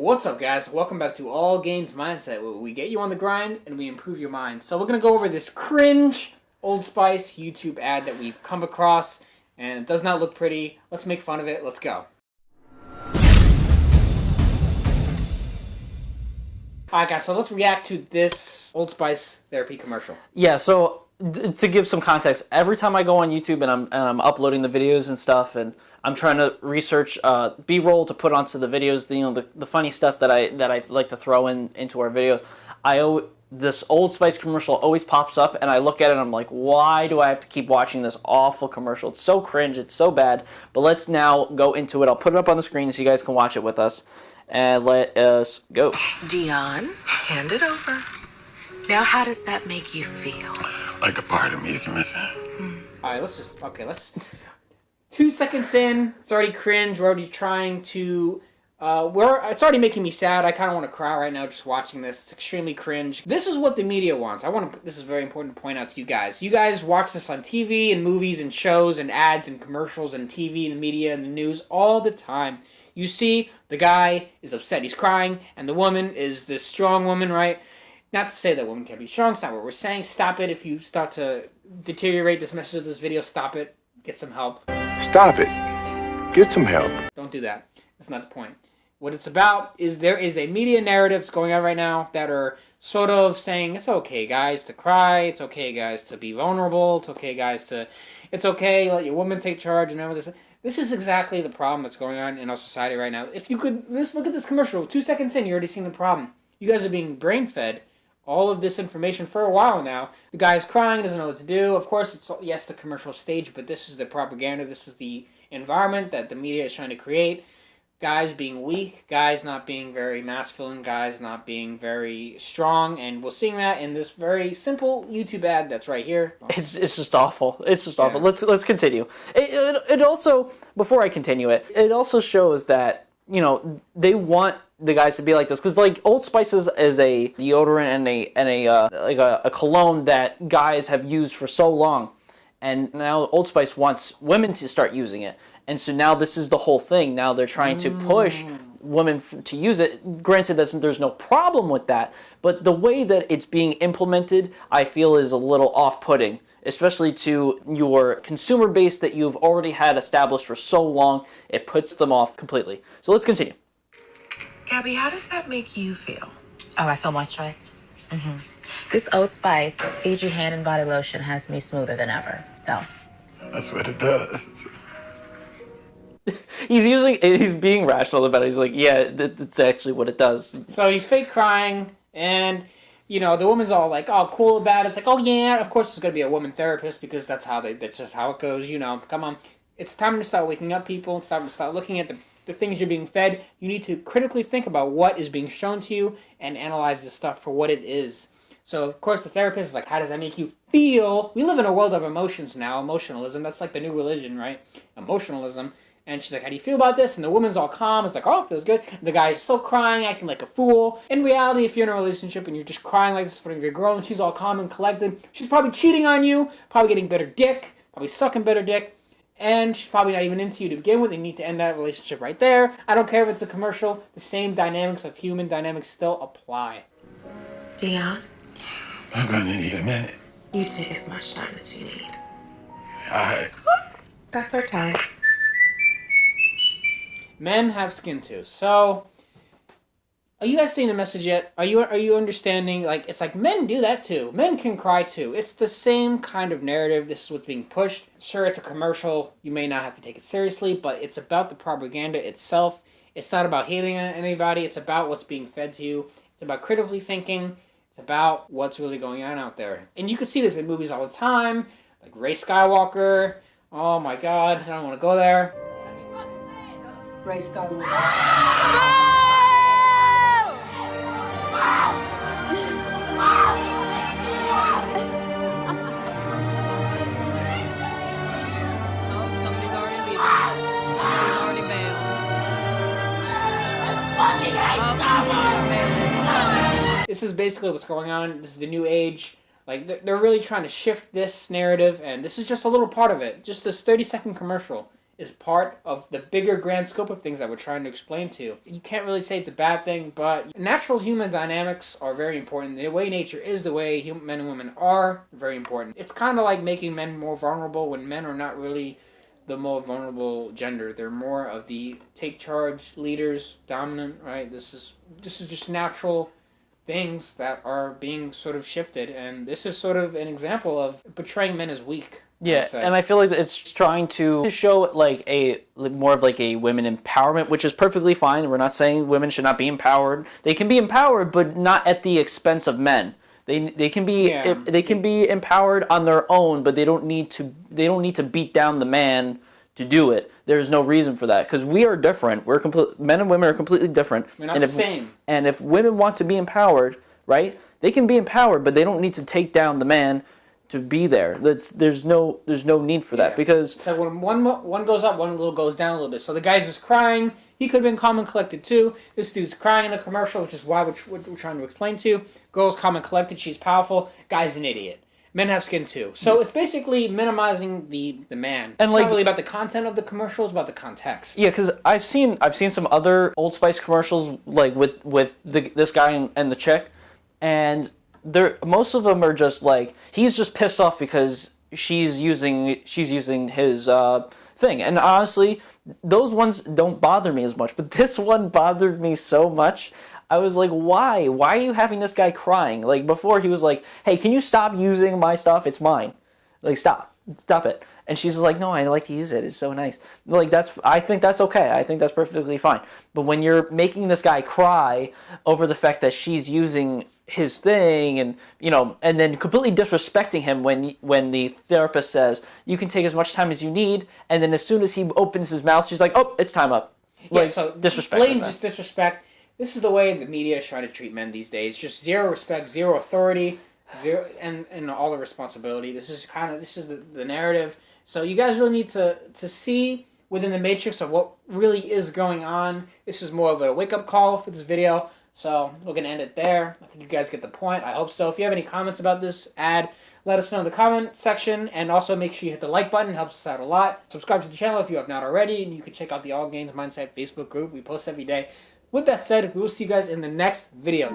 What's up, guys? Welcome back to All Gains Mindset, where we get you on the grind and we improve your mind. So we're going to go over this cringe Old Spice YouTube ad that we've come across, and it does not look pretty. Let's make fun of it. Let's go. Alright, guys, so let's react to this Old Spice therapy commercial. Yeah, so to give some context, every time I go on YouTube and I'm uploading the videos and stuff, and I'm trying to research B-roll to put onto the videos, the funny stuff that I like to throw into our videos, this Old Spice commercial always pops up, and I look at it and I'm like, why do I have to keep watching this awful commercial? It's so cringe, it's so bad. But let's now go into it. I'll put it up on the screen so you guys can watch it with us. And let us go. Dion, hand it over. Now, how does that make you feel? Like a part of me is missing. Alright, let's 2 seconds in, it's already cringe. We're already trying to it's already making me sad. I kind of want to cry right now just watching this. It's extremely cringe. This is what the media wants. This is very important to point out to you guys. You guys watch this on TV and movies and shows and ads and commercials and TV and the media and the news all the time. You see the guy is upset, he's crying, and the woman is this strong woman, right? Not to say that women can't be strong, it's not what we're saying. Stop it. If you start to deteriorate this message of this video, stop it. Get some help. Stop it. Get some help. Don't do that. That's not the point. What it's about is there is a media narrative that's going on right now that are sort of saying it's okay, guys, to cry. It's okay, guys, to be vulnerable. It's okay, guys, it's okay, let your woman take charge and everything. This is exactly the problem that's going on in our society right now. If you could just look at this commercial, 2 seconds in, you're already seeing the problem. You guys are being brain-fed all of this information for a while now. The guy is crying, doesn't know what to do. Of course, it's, yes, the commercial stage, but this is the propaganda. This is the environment that the media is trying to create. Guys being weak, guys not being very masculine, guys not being very strong, and we're seeing that in this very simple YouTube ad that's right here. It's just awful. It's just awful. Let's continue. It also, before I continue it also shows that, you know, they want the guys to be like this, because like Old Spice is a deodorant and a cologne that guys have used for so long, and now Old Spice wants women to start using it. And so now this is the whole thing. Now they're trying to push women to use it. Granted, there's no problem with that, but the way that it's being implemented, I feel, is a little off-putting, especially to your consumer base that you've already had established for so long. It puts them off completely. So let's continue. Gabby, how does that make you feel? Oh, I feel moisturized. This Old Spice Fiji hand and body lotion has me smoother than ever. So That's what it does. He's being rational about it. He's like, yeah, that's actually what it does. So he's fake crying, and, you know, the woman's all like, oh, cool about it. It's like, oh, yeah, of course there's going to be a woman therapist, because that's just how it goes, you know. Come on. It's time to start waking up, people. It's time to start looking at the things you're being fed. You need to critically think about what is being shown to you and analyze this stuff for what it is. So, of course, the therapist is like, how does that make you feel? We live in a world of emotions now, emotionalism. That's like the new religion, right? Emotionalism. And she's like, how do you feel about this? And the woman's all calm. It's like, oh, it feels good. And the guy's still crying, acting like a fool. In reality, if you're in a relationship and you're just crying like this in front of your girl and she's all calm and collected, she's probably cheating on you, probably getting better dick, probably sucking better dick, and she's probably not even into you to begin with. You need to end that relationship right there. I don't care if it's a commercial. The same dynamics of human dynamics still apply. Dion, I'm gonna need a minute. you take as much time as you need. All right. That's our time. Men have skin too. So, are you guys seeing the message yet? Are you understanding? Like, it's like men do that too. Men can cry too. It's the same kind of narrative. This is what's being pushed. Sure, it's a commercial. You may not have to take it seriously, but it's about the propaganda itself. It's not about hating anybody. It's about what's being fed to you. It's about critically thinking. It's about what's really going on out there. And you can see this in movies all the time, like Ray Skywalker. Oh my God, I don't want to go there. Ray Skywalker. Somebody's already leaving. Somebody's already bailed. This is basically what's going on. This is the new age. Like, they're really trying to shift this narrative, and this is just a little part of it. Just this 30-second commercial. is part of the bigger grand scope of things that we're trying to explain to you. You can't really say it's a bad thing, but natural human dynamics are very important. The way nature is, the way men and women are, very important. It's kind of like making men more vulnerable when men are not really the more vulnerable gender. They're more of the take charge, leaders, dominant, right? This is just natural things that are being sort of shifted, and this is sort of an example of portraying men as weak. Yeah, and I feel like it's trying to show like more of like a women empowerment, which is perfectly fine. We're not saying women should not be empowered. They can be empowered, but not at the expense of men. They can be empowered on their own, but they don't need to beat down the man to do it. There's no reason for that because we are different. Men and women are completely different. We're not the same. And if women want to be empowered, right? They can be empowered, but they don't need to take down the man to be there. There's no need for that because so when one goes up, one little goes down a little bit. So the guy's just crying. He could have been calm and collected too. This dude's crying in the commercial, which is why we're trying to explain to you. Girl's calm and collected. She's powerful. Guy's an idiot. Men have skin too. So it's basically minimizing the man. And it's not really about the content of the commercial. It's about the context. Yeah, because I've seen some other Old Spice commercials like with this guy and the chick, and most of them are just like he's just pissed off because she's using his thing. And honestly, those ones don't bother me as much, but this one bothered me so much. I was like, why? Why are you having this guy crying? Like before he was like, hey, can you stop using my stuff? It's mine. Like stop it. And she's just like, no, I like to use it. It's so nice. Like I think that's okay. I think that's perfectly fine. But when you're making this guy cry over the fact that she's using his thing and and then completely disrespecting him when the therapist says you can take as much time as you need, and then as soon as he opens his mouth, she's like, oh, it's time up. Like, so disrespect. Blatant just disrespect. This is the way the media is trying to treat men these days. Just zero respect, zero authority, zero and all the responsibility. This is the narrative. So you guys really need to see within the matrix of what really is going on. This is more of a wake-up call for this video. So we're going to end it there. I think you guys get the point. I hope so. If you have any comments about this ad, let us know in the comment section. And also make sure you hit the like button. It helps us out a lot. Subscribe to the channel if you have not already. And you can check out the All Gains Mindset Facebook group. We post every day. With that said, we will see you guys in the next video.